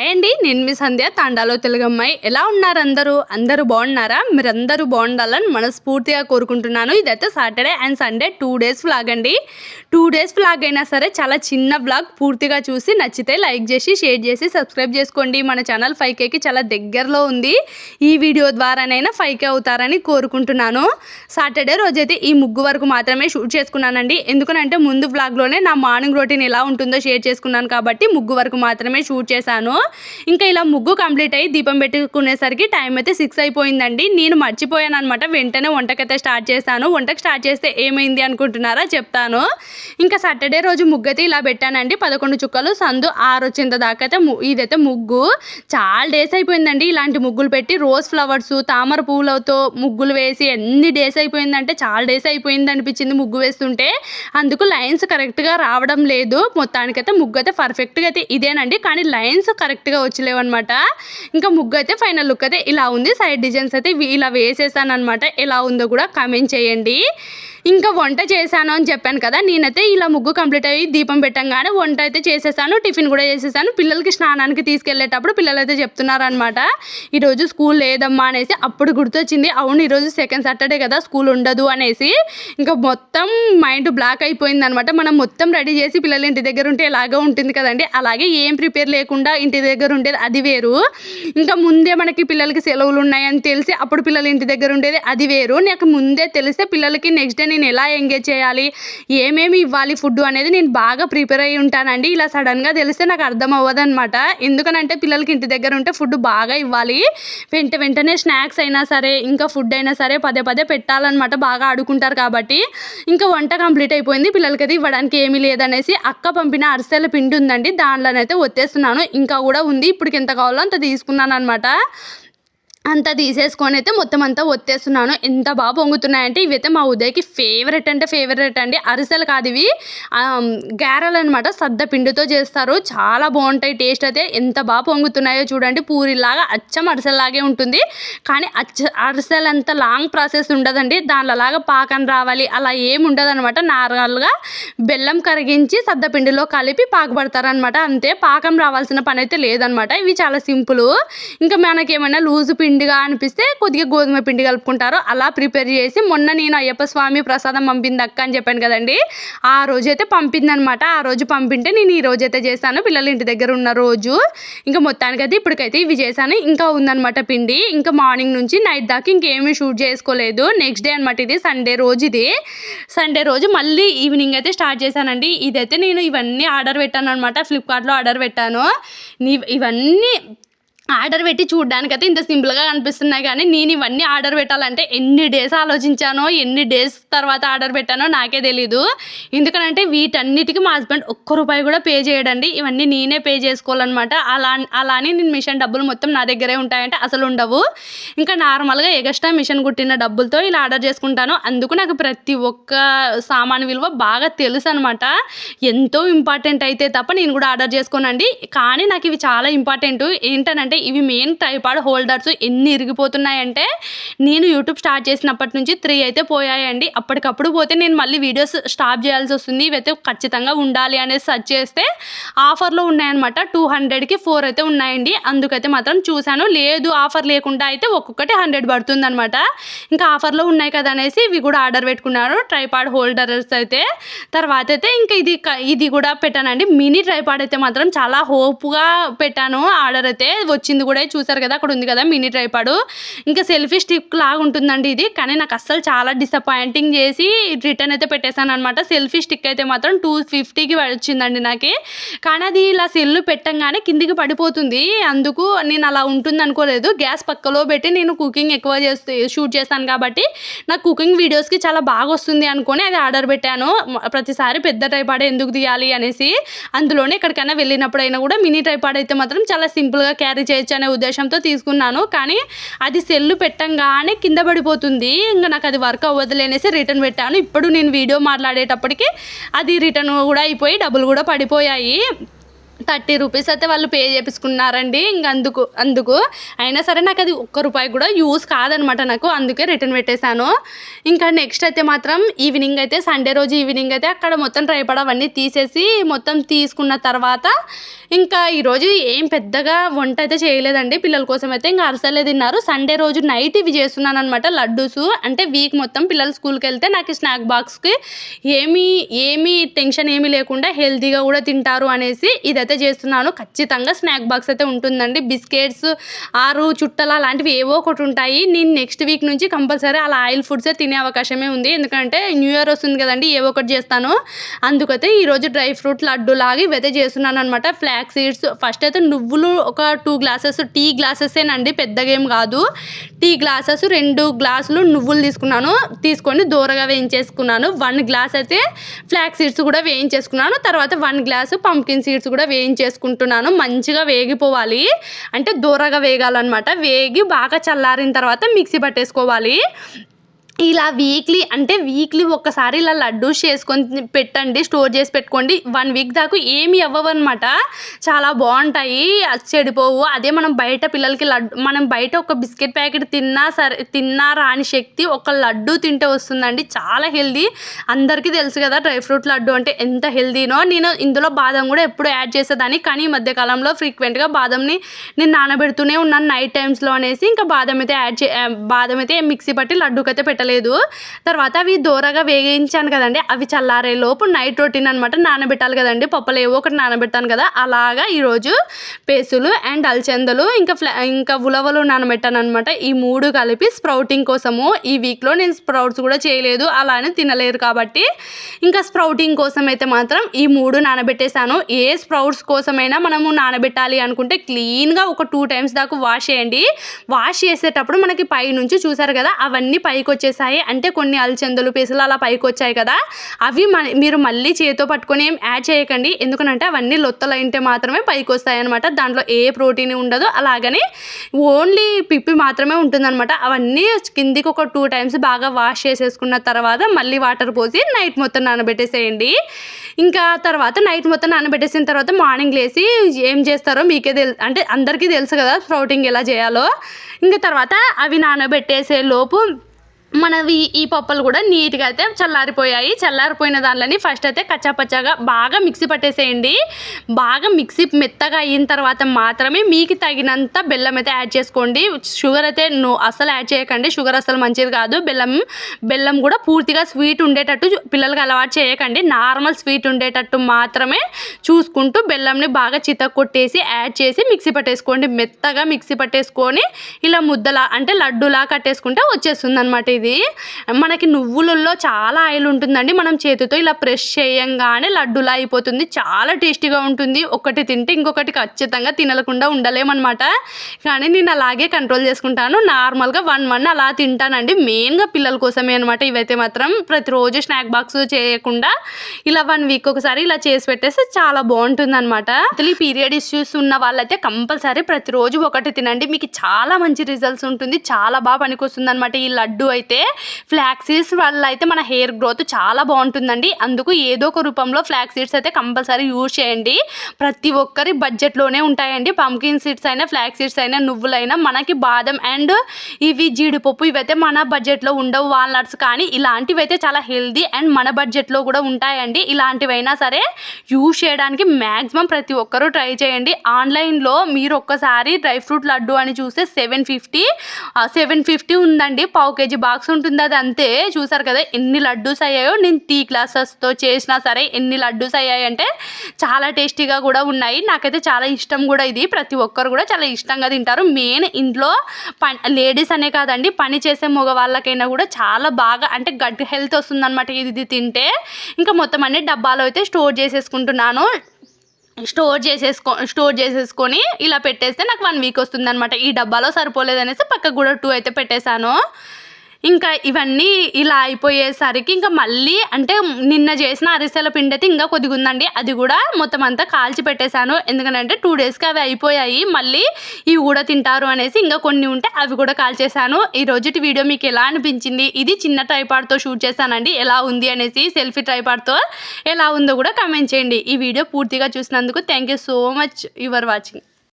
Hi అండి, నేను మీ సంధ్య తాండాలో తెలుగమ్మాయి. ఎలా ఉన్నారు అందరూ బాగున్నారా? మీరందరూ బాగుండాలని మనస్ఫూర్తిగా కోరుకుంటున్నాను. ఇదైతే Saturday and Sunday 2 days vlog అండి. 2 డేస్ వ్లాగ్ అయినా సరే చాలా చిన్న వ్లాగ్. పూర్తిగా చూసి నచ్చితే లైక్ చేసి షేర్ చేసి సబ్స్క్రైబ్ చేసుకోండి. మన ఛానల్ 5Kకి చాలా దగ్గరలో ఉంది. ఈ వీడియో ద్వారానైనా 5K అవుతారని కోరుకుంటున్నాను. సాటర్డే రోజైతే ఈ ముగ్గు వరకు మాత్రమే షూట్ చేసుకున్నానండి. ఎందుకనంటే ముందు వ్లాగ్లోనే నా మార్నింగ్ రొటీన్ ఎలా ఉంటుందో షేర్ చేసుకున్నాను కాబట్టి ముగ్గు వరకు మాత్రమే షూట్ చేశాను. ఇంకా ఇలా ముగ్గు కంప్లీట్ అయ్యి దీపం పెట్టుకునేసరికి టైం అయితే 6 అయిపోయిందండి. నేను మర్చిపోయాను అనమాట. వెంటనే వంటకైతే స్టార్ట్ చేశాను. వంటకు స్టార్ట్ చేస్తే ఏమైంది అనుకుంటున్నారా? చెప్తాను. ఇంకా సాటర్డే రోజు ముగ్గు అయితే ఇలా పెట్టానండి. 11 చుక్కలు సందు 6 వచ్చేంత దాకా అయితే ఇదైతే ముగ్గు చాలా డేస్ అయిపోయిందండి. ఇలాంటి ముగ్గులు పెట్టి రోజ్ ఫ్లవర్స్ తామర పువ్వులతో ముగ్గులు వేసి ఎన్ని డేస్ అయిపోయిందంటే చాలా డేస్ అయిపోయింది అనిపించింది ముగ్గు వేస్తుంటే. అందుకు లైన్స్ కరెక్ట్గా రావడం లేదు. మొత్తానికైతే ముగ్గు అయితే పర్ఫెక్ట్గా అయితే ఇదేనండి, కానీ లైన్స్ కరెక్ట్గా వచ్చలేవు అనమాట. ఇంకా ముగ్గు అయితే ఫైనల్ లుక్ అయితే ఇలా ఉంది. సైడ్ డిజైన్స్ అయితే ఇలా వేసేసాను అనమాట. ఎలా ఉందో కూడా కామెంట్ చేయండి. ఇంకా వంట చేశాను అని చెప్పాను కదా, నేనైతే ఇలా ముగ్గు కంప్లీట్ అయ్యి దీపం పెట్టంగానే వంట అయితే చేసేసాను. టిఫిన్ కూడా చేసేసాను. పిల్లలకి స్నానానికి తీసుకెళ్లేటప్పుడు పిల్లలు అయితే చెప్తున్నారనమాట, ఈరోజు స్కూల్ లేదమ్మా అనేసి. అప్పుడు గుర్తొచ్చింది, అవును ఈరోజు సెకండ్ సాటర్డే కదా, స్కూల్ ఉండదు అనేసి. ఇంకా మొత్తం మైండ్ బ్లాక్ అయిపోయింది అనమాట. మనం మొత్తం రెడీ చేసి పిల్లలు ఇంటి దగ్గర ఉంటే ఎలాగో ఉంటుంది కదండి, అలాగే ఏం ప్రిపేర్ లేకుండా ఇంటి దగ్గర ఉండేది అది వేరు. ఇంకా ముందే మనకి పిల్లలకి సెలవులు ఉన్నాయని తెలిసి అప్పుడు పిల్లలు ఇంటి దగ్గర ఉండేది అది వేరు. నాకు ముందే తెలిస్తే పిల్లలకి నెక్స్ట్ డే నేను ఎలా ఎంగేజ్ చేయాలి, ఏమేమి ఇవ్వాలి ఫుడ్ అనేది నేను బాగా ప్రిపేర్ అయ్యి ఉంటానండి. ఇలా సడన్గా తెలిస్తే నాకు అర్థం అవ్వదు అనమాట. ఎందుకనంటే పిల్లలకి ఇంటి దగ్గర ఉంటే ఫుడ్ బాగా ఇవ్వాలి. వెంటనే స్నాక్స్ అయినా సరే ఇంకా ఫుడ్ అయినా సరే పదే పెట్టాలన్నమాట. బాగా ఆడుకుంటారు కాబట్టి. ఇంకా వంట కంప్లీట్ అయిపోయింది. పిల్లలకి అయితే ఇవ్వడానికి ఏమీ లేదనేసి అక్క పంపిన అరిసెల పిండి ఉందండి, దాంట్లోనైతే ఒత్తేస్తున్నాను. ఇంకా కూడా ఉంది, ఇప్పటికి ఎంత కావాలో అంత తీసుకున్నాను అనమాట. అంతా తీసేసుకొని అయితే మొత్తం అంతా ఒత్తేస్తున్నాను. ఎంత బాగా పొంగుతున్నాయంటే ఇవైతే మా ఉదయకి ఫేవరెట్ అండి. అరిసెలు కాదు ఇవి, గారెలు అనమాట. సద్ద పిండితో చేస్తారు, చాలా బాగుంటాయి. టేస్ట్ అయితే ఎంత బాగా పొంగుతున్నాయో చూడండి. పూరిలాగా అచ్చం అరిసెల్లాగే ఉంటుంది, కానీ అరిసెలు అంత లాంగ్ ప్రాసెస్ ఉండదండి. దానిలాగా పాకం రావాలి అలా ఏమి ఉండదు అనమాట. నార్మల్గా బెల్లం కరిగించి సద్ద పిండిలో కలిపి పాకపడతారనమాట. అంతే, పాకం రావాల్సిన పని అయితే లేదనమాట. ఇవి చాలా సింపుల్. ఇంకా మనకేమైనా లూజు పిండిగా అనిపిస్తే కొద్దిగా గోధుమ పిండి కలుపుకుంటారు. అలా ప్రిపేర్ చేసి మొన్న నేను అయ్యప్ప స్వామి ప్రసాదం పంపింది అక్క అని చెప్పాను కదండి, ఆ రోజైతే పంపిందనమాట. ఆ రోజు పంపింటే నేను ఈ రోజైతే చేశాను, పిల్లలు ఇంటి దగ్గర ఉన్న రోజు. ఇంకా మొత్తానికైతే ఇప్పటికైతే ఇవి చేశాను. ఇంకా ఉందనమాట పిండి. ఇంకా మార్నింగ్ నుంచి నైట్ దాకా ఇంకేమీ షూట్ చేసుకోలేదు. నెక్స్ట్ డే అనమాట, ఇది సండే రోజు. ఇది సండే రోజు మళ్ళీ ఈవినింగ్ అయితే స్టార్ట్ చేశానండి. ఇదైతే నేను ఇవన్నీ ఆర్డర్ పెట్టాను అనమాట. ఫ్లిప్కార్ట్లో ఆర్డర్ పెట్టాను. ఇవన్నీ ఆర్డర్ పెట్టి చూడడానికైతే ఇంత సింపుల్గా కనిపిస్తున్నాయి, కానీ నేను ఇవన్నీ ఆర్డర్ పెట్టాలంటే ఎన్ని డేస్ ఆలోచించానో, ఎన్ని డేస్ తర్వాత ఆర్డర్ పెట్టానో నాకే తెలీదు. ఎందుకనంటే వీటన్నిటికీ మా హస్బెండ్ ₹1 కూడా పే చేయడండి. ఇవన్నీ నేనే పే చేసుకోవాలన్నమాట. అలానే నేను మిషన్ డబ్బులు మొత్తం నా దగ్గరే ఉంటాయంటే అసలు ఉండవు. ఇంకా నార్మల్గా ఎగస్ట్రా మిషన్ కుట్టిన డబ్బులతో ఇలా ఆర్డర్ చేసుకుంటాను. అందుకు నాకు ప్రతి ఒక్క సామాను విలువ బాగా తెలుసు అనమాట. ఎంతో ఇంపార్టెంట్ అయితే తప్ప నేను కూడా ఆర్డర్ చేసుకోనండి. కానీ నాకు ఇవి చాలా ఇంపార్టెంట్. ఏంటనంటే ఇవి మెయిన్ ట్రైపాడ్ హోల్డర్స్. ఎన్ని ఇరిగిపోతున్నాయంటే, నేను యూట్యూబ్ స్టార్ట్ చేసినప్పటి నుంచి 3 అయితే పోయాయండి. అప్పటికప్పుడు పోతే నేను మళ్ళీ వీడియోస్ స్టాప్ చేయాల్సి వస్తుంది. ఇవైతే ఖచ్చితంగా ఉండాలి అనేసి సెర్చ్ చేస్తే ఆఫర్లో ఉన్నాయన్నమాట. 200కి 4 అయితే ఉన్నాయండి. అందుకైతే మాత్రం చూశాను. లేదు ఆఫర్ లేకుండా అయితే ఒక్కొక్కటి 100 పడుతుంది అనమాట. ఇంకా ఆఫర్లో ఉన్నాయి కదా అనేసి ఇవి కూడా ఆర్డర్ పెట్టుకున్నారు, ట్రైపాడ్ హోల్డర్స్ అయితే. తర్వాత అయితే ఇంకా ఇది కూడా పెట్టానండి. మినీ ట్రైపాడ్ అయితే మాత్రం చాలా హోప్గా పెట్టాను. ఆర్డర్ అయితే వచ్చింది కూడా, చూసారు కదా అక్కడ ఉంది కదా మినీ ట్రైపాడ్. ఇంకా సెల్ఫీ స్టిక్ లాగా ఉంటుందండి ఇది, కానీ నాకు అస్సలు చాలా డిసప్పాయింటింగ్ చేసి రిటర్న్ అయితే పెట్టేశాను అనమాట. సెల్ఫీ స్టిక్ అయితే మాత్రం 250కి వచ్చిందండి నాకు. కానీ అది ఇలా సెల్లు పెట్టంగానే కిందికి పడిపోతుంది. అందుకు నేను అలా ఉంటుంది అనుకోలేదు. గ్యాస్ పక్కలో పెట్టి నేను కుకింగ్ ఎక్కువ షూట్ చేస్తాను కాబట్టి నాకు కుకింగ్ వీడియోస్కి చాలా బాగా వస్తుంది అనుకొని అది ఆర్డర్ పెట్టాను. ప్రతిసారి పెద్ద ట్రైపాడ్ ఎందుకు తీయాలి అనేసి. అందులోనే ఎక్కడికైనా వెళ్ళినప్పుడైనా కూడా మినీ ట్రైపాడ్ అయితే మాత్రం చాలా సింపుల్గా క్యారీ చేయొచ్చు అనే ఉద్దేశంతో తీసుకున్నాను. కానీ అది సెల్లు పెట్టంగానే కింద పడిపోతుంది. ఇంకా నాకు అది వర్క్ అవ్వదులేనేసి రిటర్న్ పెట్టాను. ఇప్పుడు నేను వీడియో మాట్లాడేటప్పటికి అది రిటర్న్ కూడా అయిపోయి డబ్బులు కూడా పడిపోయాయి. రూ. 30 అయితే వాళ్ళు పే చేపించుకున్నారండి. ఇంక అందుకు అయినా సరే నాకు అది ఒక్క రూపాయి కూడా యూజ్ కాదనమాట నాకు. అందుకే రిటర్న్ పెట్టేశాను. ఇంకా నెక్స్ట్ అయితే మాత్రం ఈవినింగ్ అయితే సండే రోజు ఈవినింగ్ అయితే అక్కడ మొత్తం ట్రైపాడ్ అవన్నీ తీసేసి మొత్తం తీసుకున్న తర్వాత ఇంకా ఈరోజు ఏం పెద్దగా వంట అయితే చేయలేదండి. పిల్లల కోసం అయితే ఇంకా అరిసెలే తిన్నారు. సండే రోజు నైట్ ఇవి చేస్తున్నాను అనమాట, లడ్డూసు. అంటే వీక్ మొత్తం పిల్లలు స్కూల్కి వెళ్తే నాకు స్నాక్ బాక్స్కి ఏమీ టెన్షన్ ఏమీ లేకుండా హెల్తీగా కూడా తింటారు అనేసి ఇదైతే చేస్తున్నాను. ఖచ్చితంగా స్నాక్ బాక్స్ అయితే ఉంటుందండి. బిస్కెట్స్, చుట్టలు అలాంటివి ఏవో ఒకటి ఉంటాయి. నేను నెక్స్ట్ వీక్ నుంచి కంపల్సరీ అలా ఆయిల్ ఫుడ్సే తినే అవకాశమే ఉంది. ఎందుకంటే న్యూ ఇయర్ వస్తుంది కదండి, ఏవో ఒకటి చేస్తాను. అందుకైతే ఈరోజు డ్రై ఫ్రూట్ లడ్డు లాగా ఇవైతే చేస్తున్నాను అనమాట. ఫ్లాక్ సీడ్స్ ఫస్ట్ అయితే నువ్వులు ఒక 2 గ్లాసెస్, టీ గ్లాసెసేనండి, పెద్దగా ఏం కాదు. టీ గ్లాసెస్ 2 గ్లాసులు నువ్వులు తీసుకొని దూరగా వేయించేసుకున్నాను. 1 గ్లాస్ అయితే ఫ్లాక్ సీడ్స్ కూడా వేయించేసుకున్నాను. తర్వాత 1 గ్లాసు పంకిన్ సీడ్స్ కూడా వేయించేసుకుంటున్నాను. మంచిగా వేగిపోవాలి, అంటే దూరగా వేగాలన్నమాట. వేగి బాగా చల్లారిన తర్వాత మిక్సీ పట్టేసుకోవాలి. ఇలా వీక్లీ ఒక్కసారి ఇలా లడ్డూస్ చేసుకొని పెట్టండి, స్టోర్ చేసి పెట్టుకోండి. 1 వీక్ దాకా ఏమి అవ్వవన్నమాట, చాలా బాగుంటాయి, చెడిపోవు. అదే మనం బయట పిల్లలకి మనం బయట ఒక బిస్కెట్ ప్యాకెట్ తిన్నా రాని శక్తి ఒక లడ్డు తింటే వస్తుందండి. చాలా హెల్దీ, అందరికీ తెలుసు కదా డ్రై ఫ్రూట్ లడ్డు అంటే ఎంత హెల్దీనో. నేను ఇందులో బాదం కూడా ఎప్పుడు యాడ్ చేసేదాన్ని, కానీ ఈ మధ్యకాలంలో ఫ్రీక్వెంట్గా బాదంని నేను నానబెడుతూనే ఉన్నాను నైట్ టైమ్స్లో అనేసి ఇంకా బాదం అయితే మిక్సీ పట్టి లడ్డూకైతే పెట్టలేదు. తర్వాత అవి దూరగా వేగించాను కదండి, అవి చల్లారే లోపు నైట్ రొటీన్ అనమాట. నానబెట్టాలి కదండి, పప్పులు ఏవో ఒకటి నానబెట్టాను కదా, అలాగా ఈరోజు పేసులు అండ్ అలచందలు ఇంకా ఉలవలు నానబెట్టాను అనమాట. ఈ 3 కలిపి స్ప్రౌటింగ్ కోసము. ఈ వీక్లో నేను స్ప్రౌట్స్ కూడా చేయలేదు, అలానే తినలేరు కాబట్టి ఇంకా స్ప్రౌటింగ్ కోసం అయితే మాత్రం ఈ 3 నానబెట్టేశాను. ఏ స్ప్రౌట్స్ కోసమైనా మనము నానబెట్టాలి అనుకుంటే క్లీన్గా ఒక 2 టైమ్స్ దాకా వాష్ చేయండి. వాష్ చేసేటప్పుడు మనకి పై నుంచి చూసారు కదా అవన్నీ పైకి వచ్చేసాయి, అంటే కొన్ని అలచందలు పేసులు అలా పైకి వచ్చాయి కదా, అవి మీరు మళ్ళీ చేతితో పట్టుకొని ఏం యాడ్ చేయకండి. ఎందుకంటే అవన్నీ లొత్తలైంటే మాత్రమే పైకి వస్తాయి అనమాట. దాంట్లో ఏ ప్రోటీన్ ఉండదు, అలాగని ఓన్లీ పిప్పి మాత్రమే ఉంటుందన్నమాట. అవన్నీ కిందికి ఒక 2 టైమ్స్ బాగా వాష్ చేసేసుకున్న తర్వాత మళ్ళీ వాటర్ పోసి నైట్ మొత్తం నానబెట్టేసేయండి. ఇంకా తర్వాత నైట్ మొత్తం నానబెట్టేసిన తర్వాత మార్నింగ్ లేసి ఏం చేస్తారో మీకే అంటే అందరికీ తెలుసు కదా స్ప్రౌటింగ్ ఎలా చేయాలో. ఇంకా తర్వాత అవి నానబెట్టేసే లోపు మనవి ఈ పప్పులు కూడా నీట్గా అయితే చల్లారిపోయిన దానిలోని ఫస్ట్ అయితే కచ్చాపచ్చాగా బాగా మిక్సీ పట్టేసేయండి. బాగా మిక్సీ మెత్తగా అయిన తర్వాత మాత్రమే మీకు తగినంత బెల్లం అయితే యాడ్ చేసుకోండి. షుగర్ అయితే అస్సలు యాడ్ చేయకండి, షుగర్ అస్సలు మంచిది కాదు. బెల్లం కూడా పూర్తిగా స్వీట్ ఉండేటట్టు పిల్లలకి అలవాటు చేయకండి. నార్మల్ స్వీట్ ఉండేటట్టు మాత్రమే చూసుకుంటూ బెల్లంని బాగా కొట్టేసి యాడ్ చేసి మిక్సీ పట్టేసుకోండి. మెత్తగా మిక్సీ పట్టేసుకొని ఇలా ముద్దలా అంటే లడ్డూలా కట్టేసుకుంటే వచ్చేస్తుంది అనమాట. ఇది మనకి నువ్వులలో చాలా ఆయిల్ ఉంటుందండి. మనం చేతితో ఇలా ప్రెస్ చేయంగానే లడ్డూలా అయిపోతుంది, చాలా టేస్టీగా ఉంటుంది. ఒకటి తింటే ఇంకొకటి ఖచ్చితంగా తినకుండా ఉండలేమన్నమాట. కానీ నేను అలాగే కంట్రోల్ చేసుకుంటాను. నార్మల్గా 1 అలా తింటానండి. మెయిన్గా పిల్లల కోసమే అనమాట. ఇవైతే మాత్రం ప్రతిరోజు స్నాక్ బాక్స్ చేయకుండా ఇలా 1 వీక్ ఒకసారి ఇలా చేసి పెట్టేస్తే చాలా బాగుంటుంది అనమాట. అసలు ఈ పీరియడ్ ఇష్యూస్ ఉన్న వాళ్ళైతే కంపల్సరీ ప్రతిరోజు ఒకటి తినండి, మీకు చాలా మంచి రిజల్ట్స్ ఉంటుంది, చాలా బాగా పనికొస్తుంది అనమాట. ఈ లడ్డు అయితే ఫ్లాక్ సీడ్స్ వల్ల అయితే మన హెయిర్ గ్రోత్ చాలా బాగుంటుందండి. అందుకు ఏదో ఒక రూపంలో ఫ్లాక్ సీడ్స్ అయితే కంపల్సరీ యూజ్ చేయండి. ప్రతి ఒక్కరి బడ్జెట్లోనే ఉంటాయండి. పంకిన్ సీడ్స్ అయినా ఫ్లాక్ సీడ్స్ అయినా నువ్వులైనా మనకి బాదం అండ్ ఇవి జీడిపప్పు ఇవైతే మన బడ్జెట్లో ఉండవు. వాల్నట్స్ కానీ ఇలాంటివి అయితే చాలా హెల్దీ అండ్ మన బడ్జెట్లో కూడా ఉంటాయండి. ఇలాంటివైనా సరే యూజ్ చేయడానికి మ్యాక్సిమం ప్రతి ఒక్కరూ ట్రై చేయండి. ఆన్లైన్లో మీరు ఒక్కసారి డ్రై ఫ్రూట్ లడ్డు అని చూస్తే 750 ఉందండి. పావు కేజీ బాక్స్ ఉంటుంది, అది అంతే. చూసారు కదా ఎన్ని లడ్డూస్ అయ్యాయో. నేను టీ గ్లాసెస్తో చేసినా సరే ఎన్ని లడ్డూస్ అయ్యాయంటే చాలా టేస్టీగా కూడా ఉన్నాయి. నాకైతే చాలా ఇష్టం కూడా ఇది. ప్రతి ఒక్కరు కూడా చాలా ఇష్టంగా తింటారు. మెయిన్ ఇంట్లో లేడీస్ అనే కాదండి, పని చేసే మగవాళ్ళకైనా కూడా చాలా బాగా అంటే గట్ హెల్త్ వస్తుందన్నమాట ఇది తింటే. ఇంకా మొత్తం అన్ని డబ్బాలో అయితే స్టోర్ చేసేసుకుంటున్నాను. స్టోర్ చేసేసుకొని ఇలా పెట్టేస్తే నాకు 1 వీక్ వస్తుంది అనమాట. ఈ డబ్బాలో సరిపోలేదనేసి పక్కకు కూడా 2 అయితే పెట్టేశాను. ఇంకా ఇవన్నీ ఇలా అయిపోయేసరికి ఇంకా మళ్ళీ అంటే నిన్న చేసిన అరిసెల పిండి అయితే ఇంకా కొద్దిగా ఉందండి, అది కూడా మొత్తం అంతా కాల్చి పెట్టేశాను. ఎందుకంటే 2 డేస్కి అవి అయిపోయాయి, మళ్ళీ ఇవి కూడా తింటారు అనేసి ఇంకా కొన్ని ఉంటే అవి కూడా కాల్చేశాను. ఈ రోజుటి వీడియో మీకు ఎలా అనిపించింది? ఇది చిన్న ట్రైపాడ్తో షూట్ చేశానండి, ఎలా ఉంది అనేసి సెల్ఫీ ట్రైపాడ్తో ఎలా ఉందో కూడా కామెంట్ చేయండి. ఈ వీడియో పూర్తిగా చూసినందుకు thank you so much. Your watching.